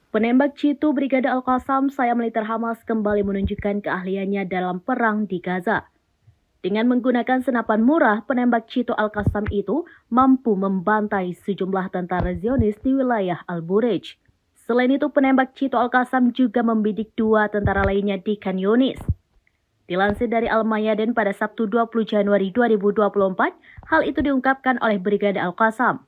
Penembak jitu Brigade Al-Qassam, Sayap Militer Hamas, kembali menunjukkan keahliannya dalam perang di Gaza. Dengan menggunakan senapan murah, penembak jitu Al-Qassam itu mampu membantai sejumlah tentara Zionis di wilayah Al-Burej. Selain itu, penembak jitu Al-Qassam juga membidik 2 tentara lainnya di Khan Yunis. Dilansir dari Al-Mayadin pada Sabtu 20 Januari 2024, hal itu diungkapkan oleh Brigade Al-Qassam.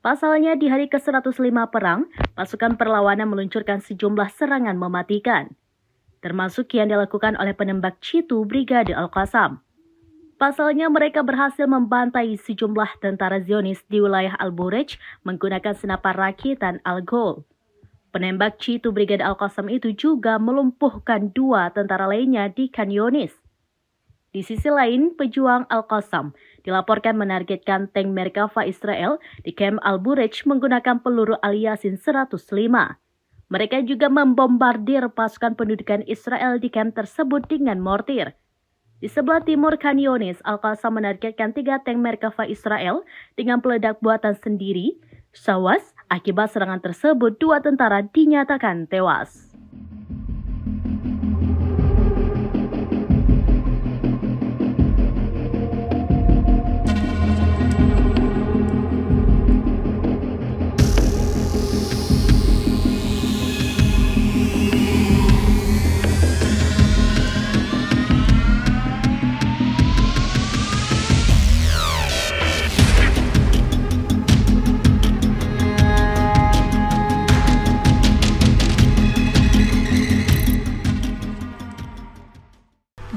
Pasalnya, di hari ke-105 perang, pasukan perlawanan meluncurkan sejumlah serangan mematikan, termasuk yang dilakukan oleh penembak jitu Brigade Al-Qassam. Pasalnya, mereka berhasil membantai sejumlah tentara Zionis di wilayah Al-Burej menggunakan senapan rakitan Al-Ghul. Penembak jitu Brigade Al-Qassam itu juga melumpuhkan 2 tentara lainnya di Khan Yunis. Di sisi lain, pejuang Al-Qassam dilaporkan menargetkan tank Merkava Israel di kamp Al-Burej menggunakan peluru Al-Yasin 105. Mereka juga membombardir pasukan pendudukan Israel di kamp tersebut dengan mortir. Di sebelah timur Khan Yunis, Al-Qassam menargetkan 3 tank Merkava Israel dengan peledak buatan sendiri. Sawas, akibat serangan tersebut 2 tentara dinyatakan tewas.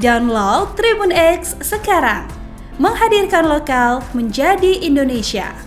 Download Tribun X sekarang, menghadirkan lokal menjadi Indonesia.